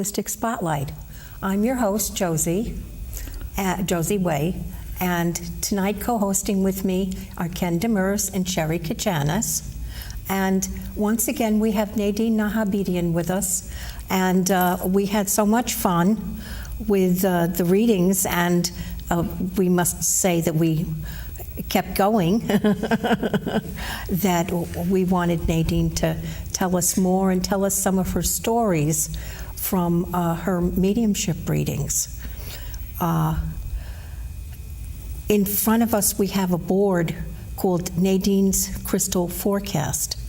Holistic Spotlight. I'm your host, Josie Way, and tonight co-hosting with me are Ken Demers and Sherry Kachanis. And once again, we have Nadine Nahabedian with us, and we had so much fun with the readings, and we must say that we kept going, that we wanted Nadine to tell us more and tell us some of her stories from her mediumship readings. In front of us, we have a board called Nadine's Crystal Forecast.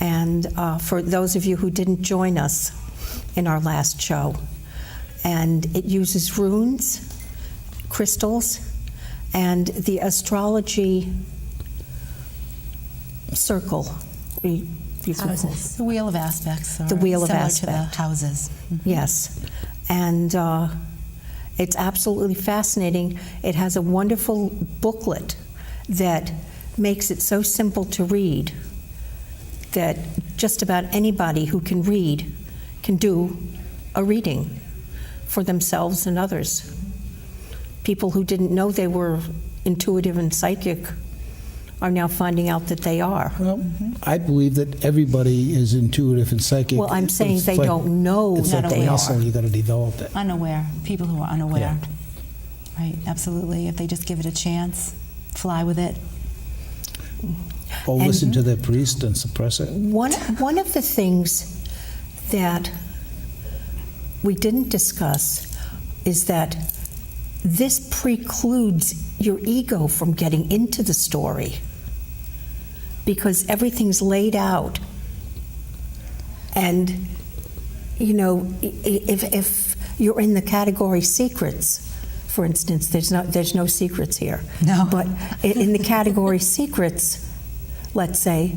And for those of you who didn't join us in our last show, and it uses runes, crystals, and the astrology circle. Houses. The wheel of aspects. The wheel of aspects. Similar to the houses. Mm-hmm. Yes. And it's absolutely fascinating. It has a wonderful booklet that makes it so simple to read that just about anybody who can read can do a reading for themselves and others. People who didn't know they were intuitive and psychic are now finding out that they are. Well, I believe that everybody is intuitive and psychic. Well, I'm saying they don't know that they are. So you got to develop it. Unaware. People who are unaware. Yeah. Right, absolutely. If they just give it a chance, fly with it. Or listen to their priest and suppress it. One of the things that we didn't discuss is that this precludes your ego from getting into the story, because everything's laid out. And, you know, if you're in the category secrets, for instance, there's no secrets here. No. But in the category secrets, let's say,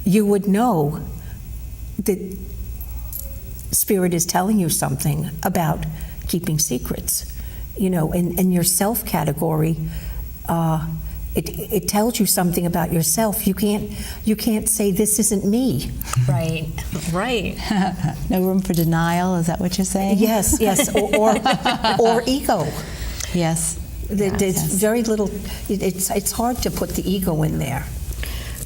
you would know that Spirit is telling you something about keeping secrets. You know, in your self category, it tells you something about yourself. You can't say this isn't me. Right, right. No room for denial. Is that what you're saying? Yes, or ego. Yes. There's very little. It's hard to put the ego in there.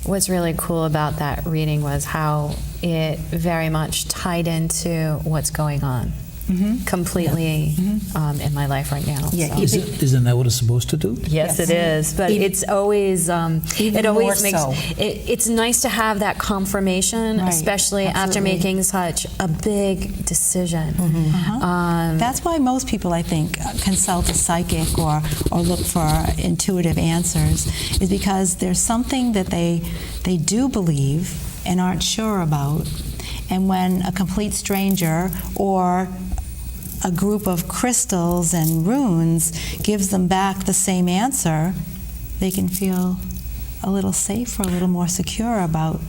What's really cool about that reading was how it very much tied into what's going on. Mm-hmm. Completely in my life right now. Yeah, so. Isn't that what it's supposed to do? Yes, it is. But it's always it always makes so. It's nice to have that confirmation, Right. especially Absolutely. after making such a big decision. Mm-hmm. That's why most people, I think, consult a psychic or look for intuitive answers, is because there's something that they do believe and aren't sure about. And when a complete stranger or a group of crystals and runes gives them back the same answer, they can feel a little safer, a little more secure about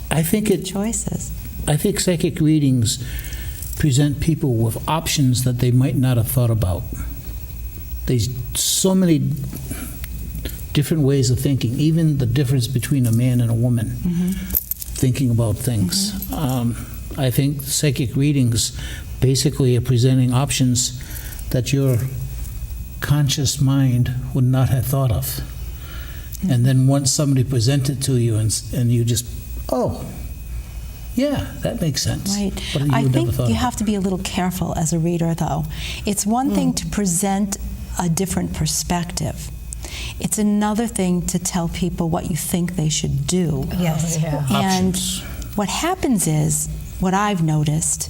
choices. I think psychic readings present people with options that they might not have thought about. There's so many different ways of thinking, even the difference between a man and a woman. Thinking about things. I think psychic readings basically are presenting options that your conscious mind would not have thought of. And then once somebody presents it to you and you just, oh, yeah, that makes sense. Right. But you I would think never thought you of have to be a little careful as a reader, though. It's one thing to present a different perspective. It's another thing to tell people what you think they should do. Yes. Yeah. And Options. what happens is, what I've noticed,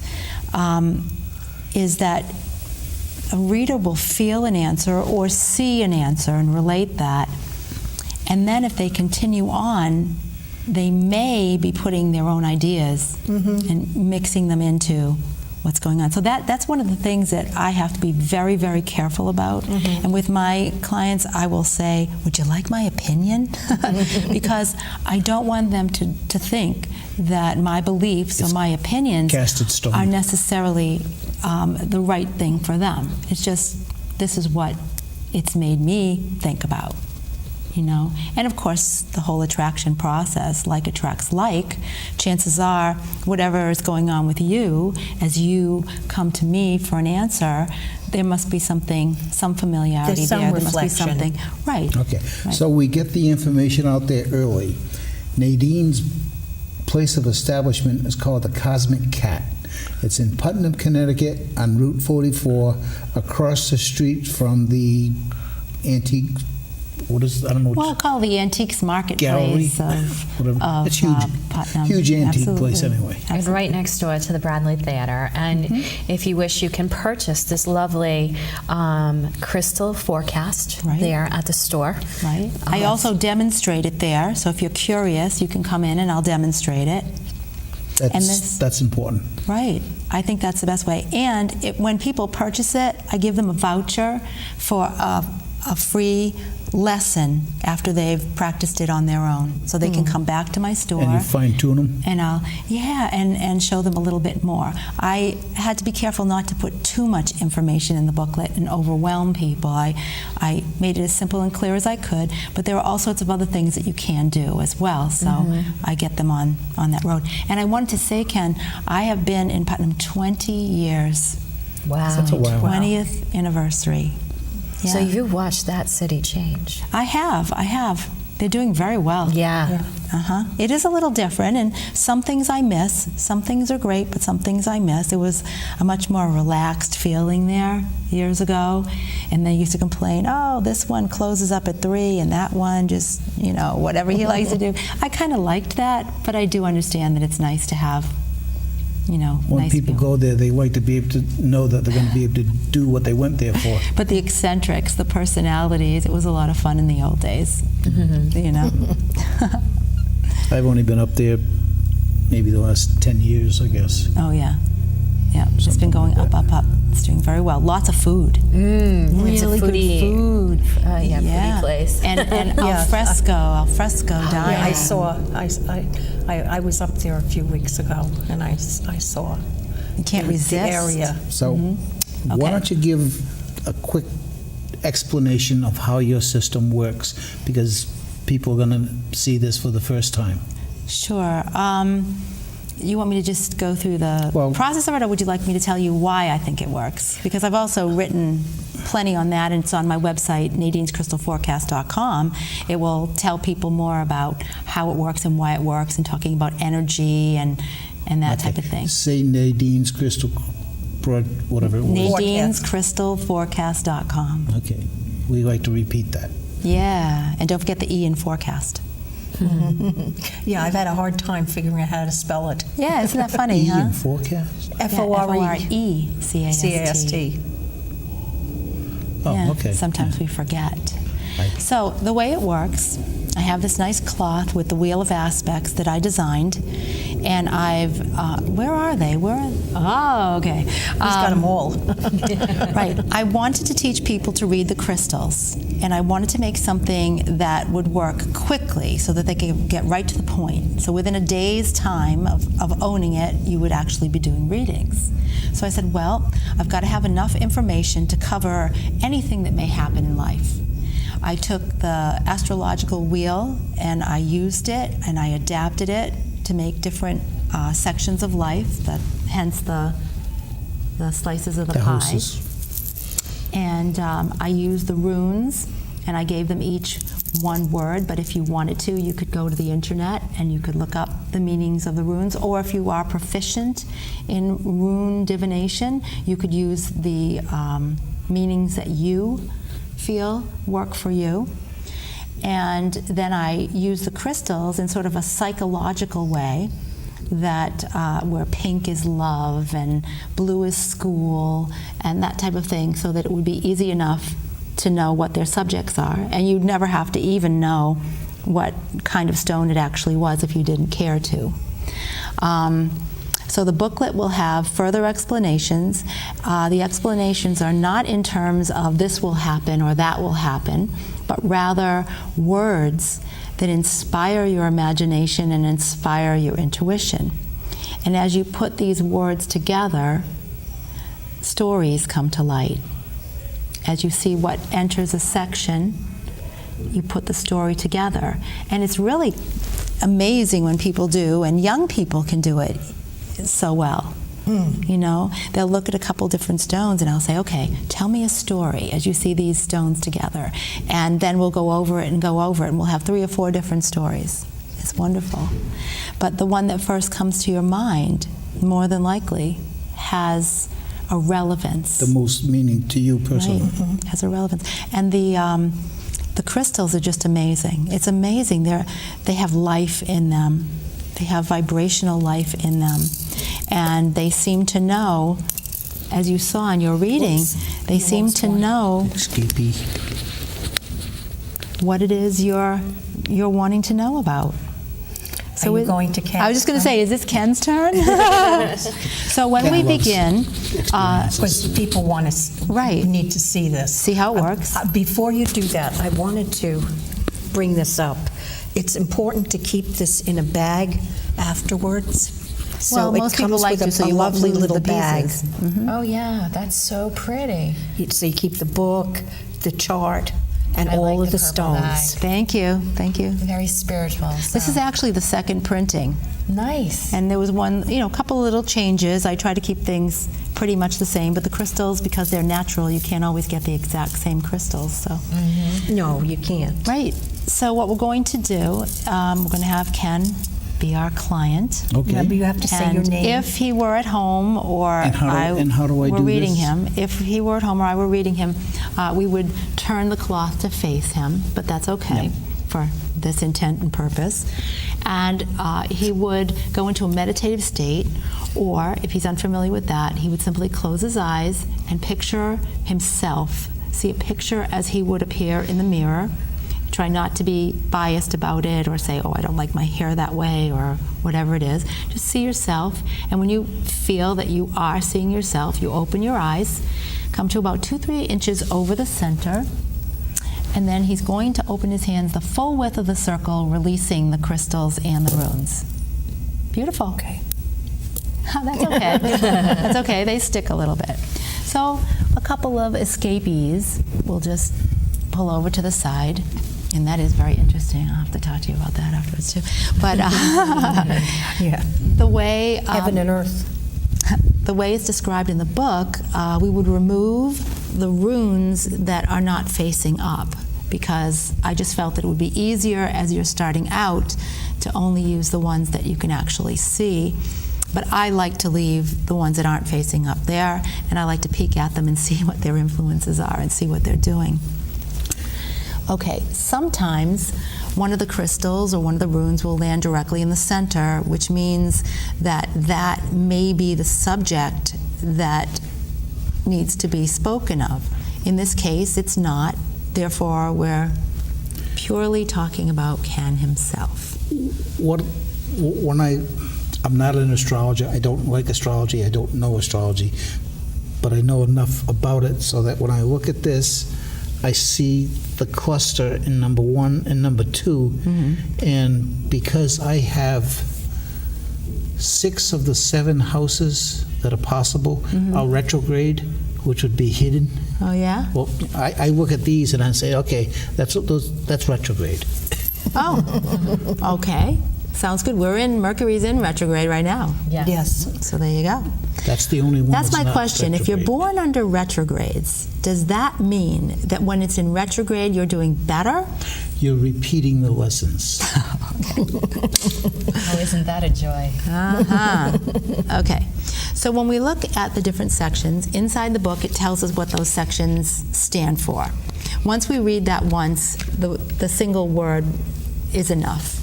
is that a reader will feel an answer or see an answer and relate that. And then if they continue on, they may be putting their own ideas and mixing them into what's going on. So that's one of the things that I have to be very, very careful about. And with my clients, I will say, would you like my opinion? Because I don't want them to think that my beliefs or my opinions cast in stone. are necessarily the right thing for them. It's just, this is what it's made me think about. you know. And of course, the whole attraction process, like attracts like, chances are whatever is going on with you, as you come to me for an answer, there must be something, some familiarity There's some there. There must be reflection. something. Right. Okay, Right. so we get the information out there early. Nadine's place of establishment is called the Cosmic Cat. It's in Putnam, Connecticut, on Route 44, across the street from the antique, what is, I don't know. Well, call the Antiques Gallery, Marketplace whatever. of It's huge. Putnam. Huge antique place Absolutely. anyway. It's right next door to the Bradley Theater. And if you wish, you can purchase this lovely crystal forecast Right. there at the store. Right. I also demonstrate it there, so if you're curious, you can come in and I'll demonstrate it. That's important. Right. I think that's the best way. And when people purchase it, I give them a voucher for a free lesson after they've practiced it on their own. So they can come back to my store. And you fine tune them? And I'll, and show them a little bit more. I had to be careful not to put too much information in the booklet and overwhelm people. I made it as simple and clear as I could, but there are all sorts of other things that you can do as well, so I get them on that road. And I wanted to say, Ken, I have been in Putnam 20 years. Wow. That's a while. 20th anniversary. Yeah. So you watched that city change. I have. They're doing very well. Yeah. It is a little different, and some things I miss. Some things are great, but some things I miss. It was a much more relaxed feeling there years ago, and they used to complain, oh, this one closes up at 3, and that one just, whatever he likes to do. I kind of liked that, but I do understand that it's nice to have, When nice people people. go there, they like to be able to know that they're going to be able to do what they went there for. But the eccentrics, the personalities, it was a lot of fun in the old days, I've only been up there maybe the last 10 years, I guess. Oh, yeah. Yeah, it's been going up, up, up. It's doing very well. Lots of food. It's a Really good foodie, food. foodie place. And Yeah. al fresco dining. Yeah, I saw. I was up there a few weeks ago, and I saw You can't resist. the area. So why Okay. don't you give a quick explanation of how your system works, because people are going to see this for the first time. Sure. You want me to just go through the Well- process of it, or would you like me to tell you why I think it works? Because I've also written plenty on that, and it's on my website, nadinescrystalforecast.com. It will tell people more about how it works and why it works, and talking about energy and that type of thing. Say Nadine's Crystal, whatever it was. nadinescrystalforecast.com. Okay. We like to repeat that. Yeah, and don't forget the E in forecast. Yeah, I've had a hard time figuring out how to spell it. Yeah, isn't that funny, E huh? in forecast? F-O-R-E-C-A-S-T. Oh, Yeah, okay. sometimes we forget. Right. So the way it works, I have this nice cloth with the wheel of aspects that I designed, and I've, where are they? Oh, okay. He's got them all. Right. I wanted to teach people to read the crystals, and I wanted to make something that would work quickly so that they could get right to the point. So within a day's time of owning it, you would actually be doing readings. So I said, well, I've got to have enough information to cover anything that may happen in life. I took the astrological wheel and I used it and I adapted it to make different sections of life, hence the slices of the pie. houses. And I used the runes, and I gave them each one word, but if you wanted to, you could go to the internet and you could look up the meanings of the runes, or if you are proficient in rune divination, you could use the meanings that you feel work for you. And then I use the crystals in sort of a psychological way, that where pink is love and blue is school and that type of thing, so that it would be easy enough to know what their subjects are, and you'd never have to even know what kind of stone it actually was if you didn't care to. So the booklet will have further explanations. The explanations are not in terms of this will happen or that will happen, but rather words that inspire your imagination and inspire your intuition. And as you put these words together, stories come to light. As you see what enters a section, you put the story together. And it's really amazing when people do, and young people can do it so well. You know, they'll look at a couple different stones and I'll say, okay, tell me a story as you see these stones together. And then we'll go over it and go over it, and we'll have 3 or 4 different stories. It's wonderful. But the one that first comes to your mind, more than likely, has a relevance. The most meaning to you personally. Right. Has a relevance. And the crystals are just amazing. It's amazing. They have life in them. They have vibrational life in them. And they seem to know, as you saw in your reading, they seem to know Escapee. what it is you're wanting to know about. Are you going to Ken's I was just going to turn? say, is this Ken's turn? So when we begin, Because people want to, Right. need to see this. See how it works. Before you do that, I wanted to bring this up. It's important to keep this in a bag afterwards. So well, most it people comes like with to, so a you won't lovely lose little the bag. pieces. Oh, yeah, that's so pretty. So you keep the book, the chart, and I all like of the the purple stones. bag. Thank you, thank you. Very spiritual. This is actually the second printing. nice. And there was one, a couple of little changes. I try to keep things pretty much the same, but the crystals, because they're natural, you can't always get the exact same crystals. So, No, you can't. right. So what we're going to do, we're going to have Ken be our client. Okay. Remember, you have to say your And name. if he were at home or And how do I were do reading this? him, if he were at home or I were reading him, we would turn the cloth to face him, but that's okay Yep. for this intent and purpose. And he would go into a meditative state, or if he's unfamiliar with that, he would simply close his eyes and picture himself, see a picture as he would appear in the mirror. Try not to be biased about it or say, oh, I don't like my hair that way or whatever it is. Just see yourself. And when you feel that you are seeing yourself, you open your eyes, come to about 2-3 inches over the center, and then he's going to open his hands the full width of the circle, releasing the crystals and the runes. Beautiful. Okay. That's okay. That's okay. They stick a little bit. So a couple of escapees will just pull over to the side. And that is very interesting. I'll have to talk to you about that afterwards, too. But Yeah. the way Heaven and earth. the way it's described in the book, we would remove the runes that are not facing up, because I just felt that it would be easier as you're starting out to only use the ones that you can actually see. But I like to leave the ones that aren't facing up there, and I like to peek at them and see what their influences are and see what they're doing. Okay, sometimes one of the crystals or one of the runes will land directly in the center, which means that that may be the subject that needs to be spoken of. In this case, it's not. Therefore, we're purely talking about Ken himself. When I'm not an astrologer, I don't like astrology, I don't know astrology, but I know enough about it so that when I look at this, I see the cluster in number 1 and number 2, and because I have 6 of the 7 houses that are possible are retrograde, which would be hidden. Oh, yeah? Well, I look at these and I say, okay, that's retrograde. Oh, okay. Sounds good. Mercury's in retrograde right now. Yeah. Yes. So there you go. That's the only one. That's my not question. If you're retrograde. born under retrogrades, does that mean that when it's in retrograde, you're doing better? You're repeating the lessons. Oh, isn't that a joy? Okay. So when we look at the different sections, inside the book, it tells us what those sections stand for. Once we read that once, the single word is enough.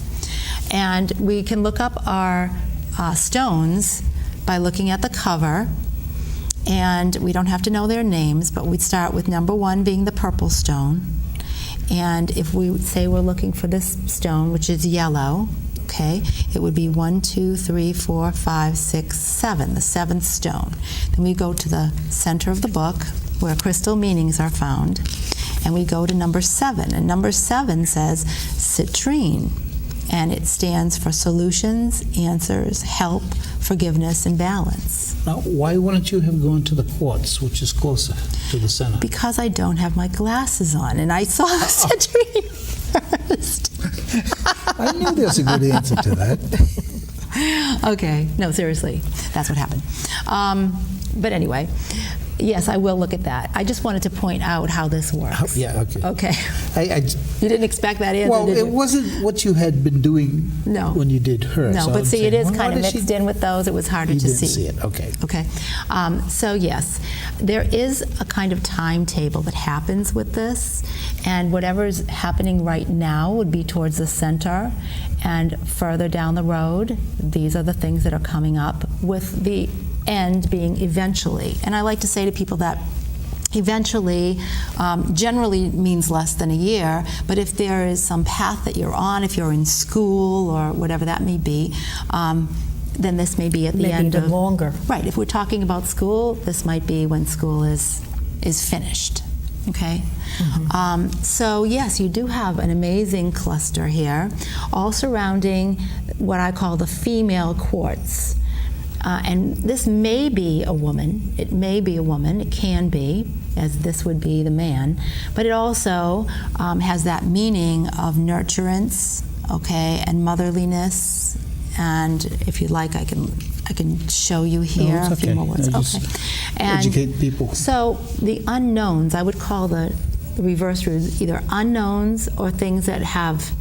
And we can look up our stones by looking at the cover, and we don't have to know their names, but we'd start with number 1 being the purple stone. And if we say we're looking for this stone, which is yellow, okay, it would be 1, 2, 3, 4, 5, 6, 7, the 7th stone. Then we go to the center of the book where crystal meanings are found, and we go to number 7. And number 7 says citrine, and it stands for solutions, answers, help, forgiveness, and balance. Now, why wouldn't you have gone to the quartz, which is closer to the center? Because I don't have my glasses on, and I saw the citrine first. I knew there's a good answer to that. Okay, no, seriously, that's what happened. But anyway, yes, I will look at that. I just wanted to point out how this works. Yeah, okay. Okay. I You didn't expect that answer, well, did you? it wasn't what you had been doing No. when you did her. No, so but I'm see, it saying, is well, kind of why does mixed she- in with those. It was harder You to didn't see. see it, okay. Okay. So yes, there is a kind of timetable that happens with this, and whatever's happening right now would be towards the center, and further down the road, these are the things that are coming up, with the end being eventually. And I like to say to people that eventually generally means less than a year, but if there is some path that you're on, if you're in school or whatever that may be, then this may be at the Maybe end even of longer. Right. If we're talking about school, this might be when school is finished. Okay. So yes, you do have an amazing cluster here, all surrounding what I call the female quartz. And this may be a woman. It may be a woman. It can be, as this would be the man. But it also has that meaning of nurturance, okay, and motherliness. And if you'd like, I can show you here it's a few okay. more words. I just Okay. And educate people. so the unknowns, I would call the reverse roots either unknowns or things that have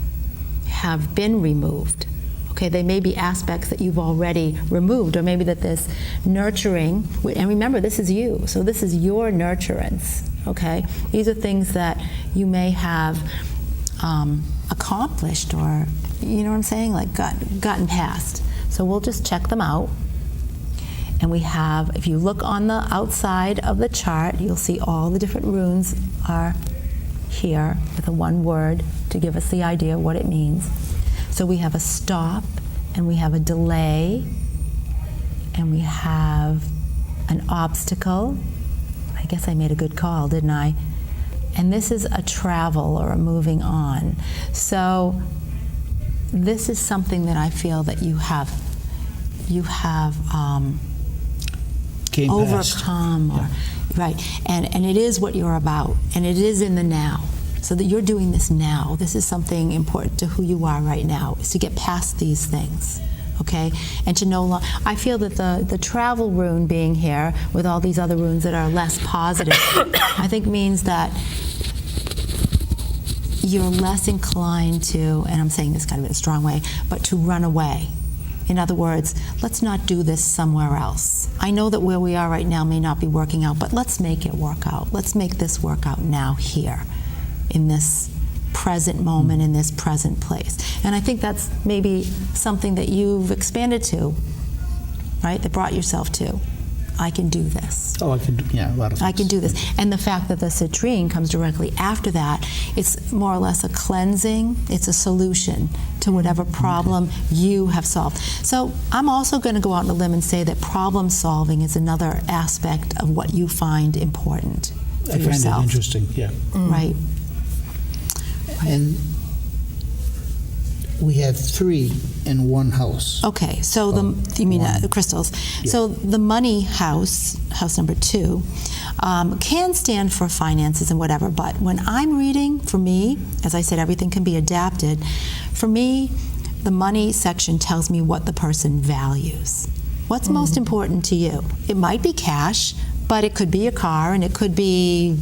been removed. Okay, they may be aspects that you've already removed, or maybe that this nurturing, and remember, this is you, so this is your nurturance, okay? These are things that you may have accomplished, or, you know what I'm saying, like gotten past. So we'll just check them out. And we have, if you look on the outside of the chart, you'll see all the different runes are here with a one word to give us the idea of what it means. So we have a stop, and we have a delay, and we have an obstacle. I guess I made a good call, didn't I? And this is a travel or a moving on. So this is something that I feel that you have Came past. overcome, or, right? And it is what you're about, and it is in the now. So that you're doing this now. This is something important to who you are right now, is to get past these things, okay? And to no longer, I feel that the travel rune being here with all these other runes that are less positive, I think means that you're less inclined to, and I'm saying this kind of in a strong way, but to run away. In other words, let's not do this somewhere else. I know that where we are right now may not be working out, but let's make it work out. Let's make this work out now here, in this present moment, in this present place. And I think that's maybe something that you've expanded to, right? That brought yourself to. I can do this. Oh, I can do, yeah, a lot of things. I can do this. And the fact that the citrine comes directly after that, it's more or less a cleansing, it's a solution to whatever problem you have solved. So I'm also going to go out on a limb and say that problem solving is another aspect of what you find important for I find yourself. it interesting, yeah. Right. And we have 3 in one house. Okay, so you mean crystals. Yeah. So the money house, house number 2, can stand for finances and whatever, but when I'm reading, for me, as I said, everything can be adapted. For me, the money section tells me what the person values. What's most important to you? It might be cash, but it could be a car, and it could be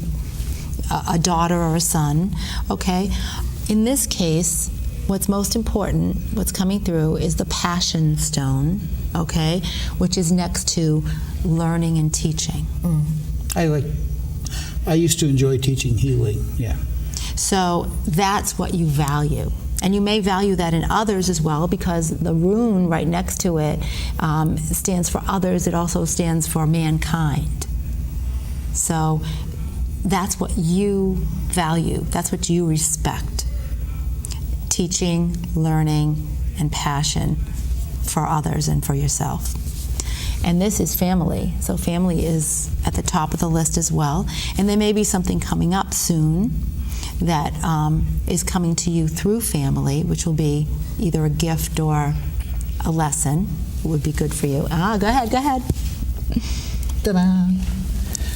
a daughter or a son, okay? In this case, what's most important, what's coming through, is the passion stone, okay, which is next to learning and teaching. I used to enjoy teaching healing, yeah. So that's what you value. And you may value that in others as well, because the rune right next to it stands for others. It also stands for mankind. So that's what you value. That's what you respect. Teaching, learning, and passion for others and for yourself. And this is family. So family is at the top of the list as well. And there may be something coming up soon that is coming to you through family, which will be either a gift or a lesson. It would be good for you. Go ahead. Ta-da!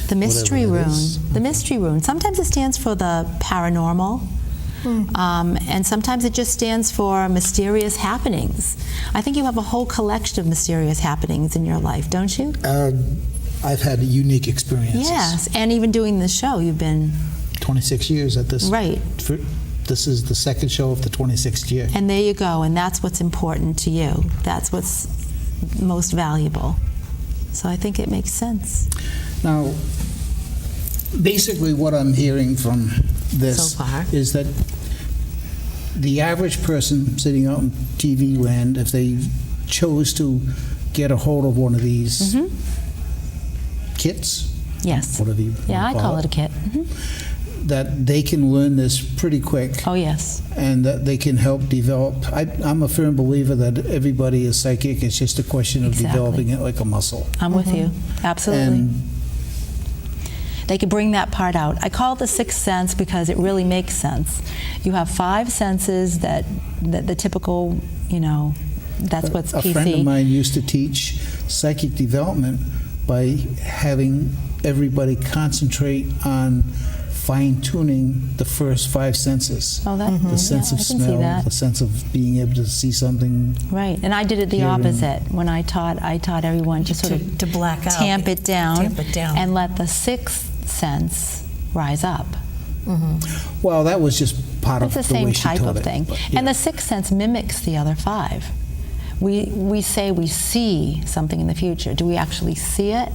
The mystery Whatever it rune. is. The mystery rune. Sometimes it stands for the paranormal, and sometimes it just stands for mysterious happenings. I think you have a whole collection of mysterious happenings in your life, don't you? I've had unique experiences. Yes, and even doing this show, you've been 26 years at this. right. This is the second show of the 26th year. And there you go, and that's what's important to you. That's what's most valuable. So I think it makes sense. Now, basically what I'm hearing from this So far. is that the average person sitting out in TV land, if they chose to get a hold of one of these kits, Yes. whatever you Yeah, I wanna call it a kit. that they can learn this pretty quick. Oh, yes. And that they can help develop. I'm a firm believer that everybody is psychic. It's just a question of Exactly. developing it like a muscle. I'm with you. Absolutely. And They could bring that part out. I call it the sixth sense because it really makes sense. You have 5 senses that the typical, that's what's a PC. friend of mine used to teach psychic development by having everybody concentrate on fine-tuning the first 5 senses. Oh, that, The sense yeah, of I can see smell, that. the sense of being able to see something. Right, and I did it the Hearing. opposite. When I taught everyone to sort of to black out. tamp it down, Tamp it down. and let the sixth sense rise up. Well, that was just part It's of the the same way she type taught of it. thing. But, And yeah. the sixth sense mimics the other 5. We say we see something in the future. Do we actually see it?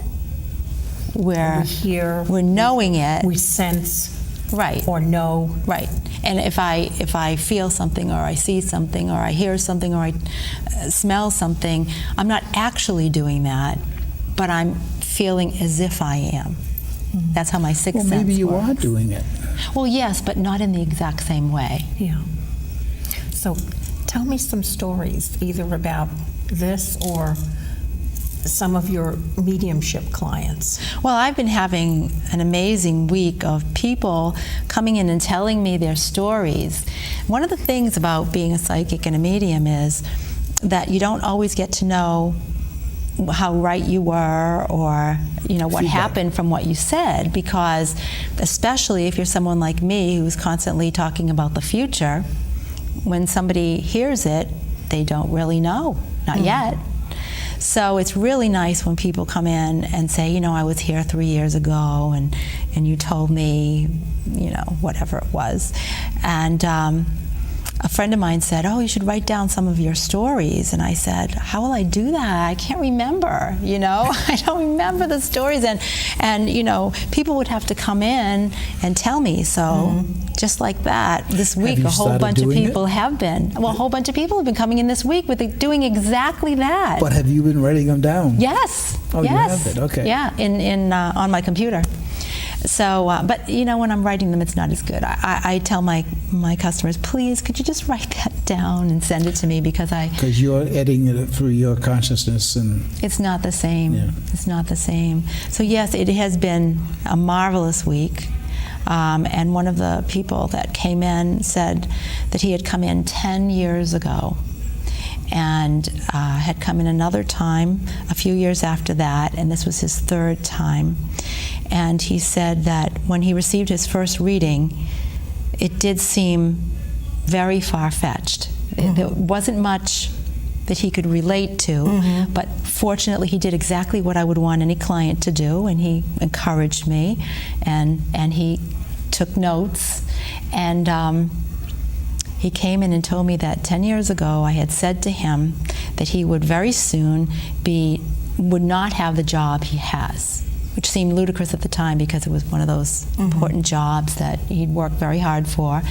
We hear, We're knowing it. we sense, Right. or know. Right. And if I feel something, or I see something, or I hear something, or I smell something, I'm not actually doing that, but I'm feeling as if I am. That's how my sixth Well, sense maybe you works. are doing it. Well, yes, but not in the exact same way. Yeah. So tell me some stories, either about this or some of your mediumship clients. Well, I've been having an amazing week of people coming in and telling me their stories. One of the things about being a psychic and a medium is that you don't always get to know how right you were, or what Feedback. happened from what you said, because especially if you're someone like me who's constantly talking about the future, when somebody hears it, they don't really know, not yet. So it's really nice when people come in and say, I was here 3 years ago, and you told me, whatever it was. And a friend of mine said, oh, you should write down some of your stories. And I said, how will I do that? I can't remember, I don't remember the stories. And people would have to come in and tell me. So just like that, this week, you a whole started bunch of doing it? people have been. Well, a whole bunch of people have been coming in this week with doing exactly that. But have you been writing them down? Yes. Oh, you yes. have it, okay. Yeah, in on my computer. So, but when I'm writing them, it's not as good. I tell my customers, please, could you just write that down and send it to me, because Because you're editing it through your consciousness and it's not the same. Yeah. It's not the same. So yes, it has been a marvelous week. And one of the people that came in said that he had come in 10 years ago, and had come in another time a few years after that, and this was his 3rd time. And he said that when he received his first reading, it did seem very far-fetched. There wasn't much that he could relate to, but fortunately he did exactly what I would want any client to do, and he encouraged me, and he took notes, and he came in and told me that 10 years ago I had said to him that he would very soon would not have the job he has, which seemed ludicrous at the time because it was one of those important jobs that he'd worked very hard for.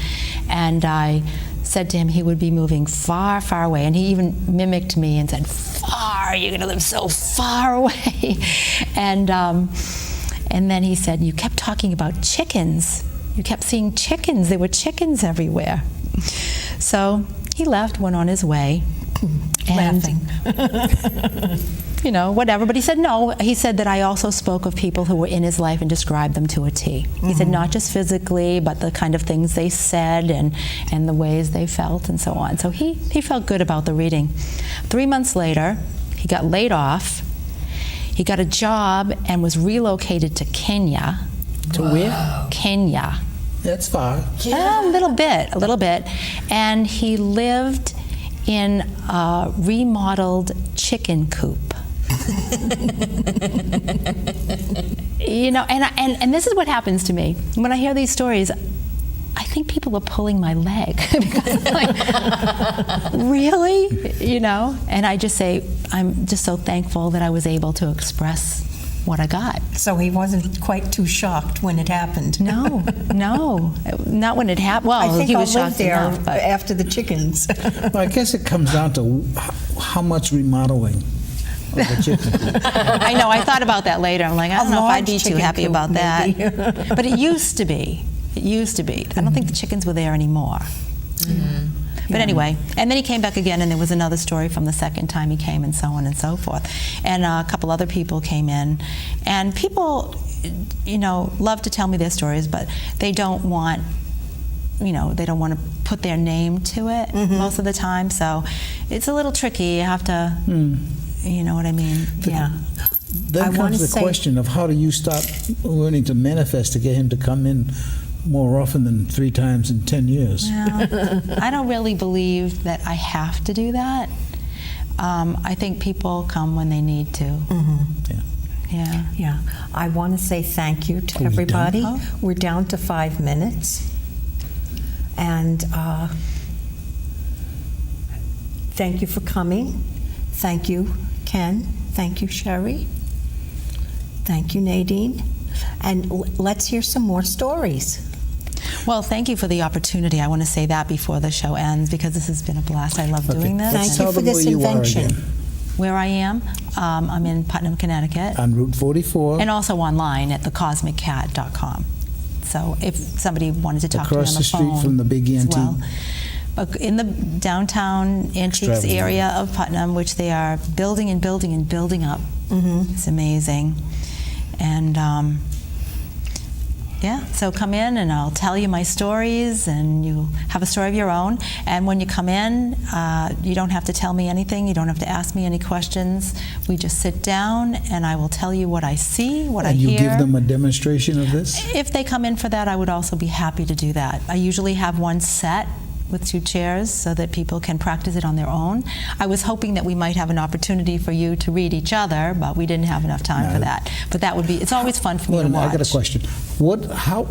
And I said to him he would be moving far, far away. And he even mimicked me and said, far, you're going to live so far away. And then he said, you kept talking about chickens. You kept seeing chickens. There were chickens everywhere. So he left, went on his way. And, Laughing. Whatever. But he said no. He said that I also spoke of people who were in his life and described them to a T. He said not just physically, but the kind of things they said and the ways they felt and so on. So he felt good about the reading. 3 months later, he got laid off. He got a job and was relocated to Kenya. To where? Kenya. That's far. A little bit. And he lived in a remodeled chicken coop. And this is what happens to me. When I hear these stories, I think people are pulling my leg. Because I'm like, really? And I just say, I'm just so thankful that I was able to express what I got. So he wasn't quite too shocked when it happened. No, not when it happened. Well, I think he I'll was live shocked there enough, but after the chickens. Well, I guess it comes down to how much remodeling of the chicken. I know. I thought about that later. I'm like, I don't know if I'd be large too chicken happy coop, about that. maybe. But it used to be. I don't think the chickens were there anymore. But anyway, and then he came back again, and there was another story from the second time he came, and so on and so forth. And a couple other people came in, and people, love to tell me their stories, but they don't want, they don't want to put their name to it most of the time. So it's a little tricky. You have to, you know what I mean? Yeah. Then comes the question of how do you start learning to manifest to get him to come in more often than 3 times in 10 years? Well, I don't really believe that I have to do that. I think people come when they need to. Yeah. I want to say thank you to everybody. We're down to 5 minutes. And thank you for coming. Thank you, Ken. Thank you, Sherry. Thank you, Nadine. And let's hear some more stories. Well, thank you for the opportunity. I want to say that before the show ends, because this has been a blast. I love doing this. Thank you for this invention. Where I am, I'm in Putnam, Connecticut. On Route 44. And also online at thecosmiccat.com. So if somebody wanted to talk to me on the phone. Across the street from the Big Antique. Well, but in the downtown antiques area of Putnam, which they are building and building and building up. It's amazing. And so come in and I'll tell you my stories, and you have a story of your own. And when you come in, you don't have to tell me anything. You don't have to ask me any questions. We just sit down and I will tell you what I see, what I hear. And you give them a demonstration of this? If they come in for that, I would also be happy to do that. I usually have one set with 2 chairs so that people can practice it on their own. I was hoping that we might have an opportunity for you to read each other, but we didn't have enough time for that. But that would be, it's always fun for me to watch. I got a question. How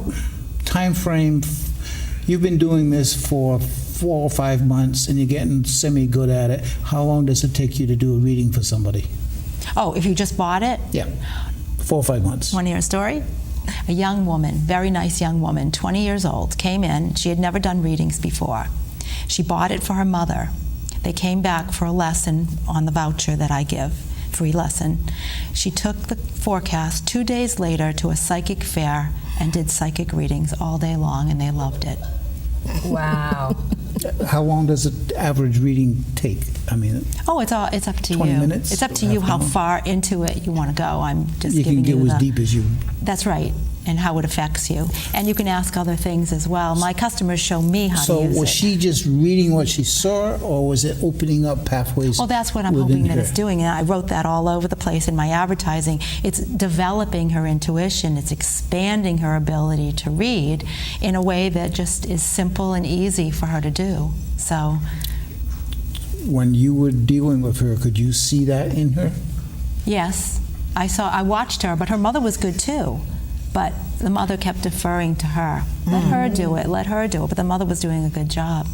time frame, you've been doing this for 4 or 5 months and you're getting semi-good at it. How long does it take you to do a reading for somebody? Oh, if you just bought it? Yeah, 4 or 5 months. Want to hear a story? A young woman, very nice young woman, 20 years old, came in. She had never done readings before. She bought it for her mother. They came back for a lesson on the voucher that I give, free lesson. She took the forecast 2 days later to a psychic fair and did psychic readings all day long, and they loved it. Wow. How long does an average reading take? I mean, it's up to 20 you. minutes? It's up to you how far into it you want to go. I'm just giving you can go as deep as you. That's right, and how it affects you. And you can ask other things as well. My customers show me how to use it. So was she just reading what she saw, or was it opening up pathways? Well, that's what I'm hoping that it's doing. And I wrote that all over the place in my advertising. It's developing her intuition. It's expanding her ability to read in a way that just is simple and easy for her to do. So, when you were dealing with her, could you see that in her? yes, I watched her, but her mother was good too. But the mother kept deferring to her. Let her do it, let her do it. But the mother was doing a good job.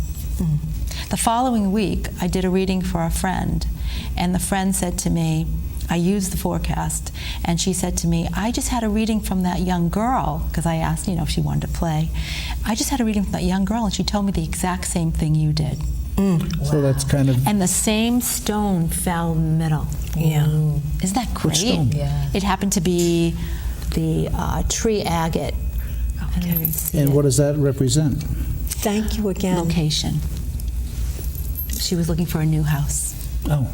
The following week, I did a reading for a friend, and the friend said to me, I used the forecast, and she said to me, I just had a reading from that young girl, because I asked, if she wanted to play. I just had a reading from that young girl, and she told me the exact same thing you did. So that's kind of... And the same stone fell in the middle. Yeah. Isn't that great? Which stone? Yeah. It happened to be the tree agate. I don't even see And it. what does that represent? Thank you again. Location. She was looking for a new house. Oh.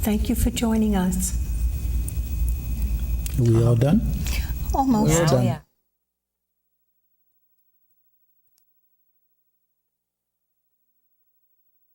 Thank you for joining us. Are we all done? Almost. Well done. Yeah.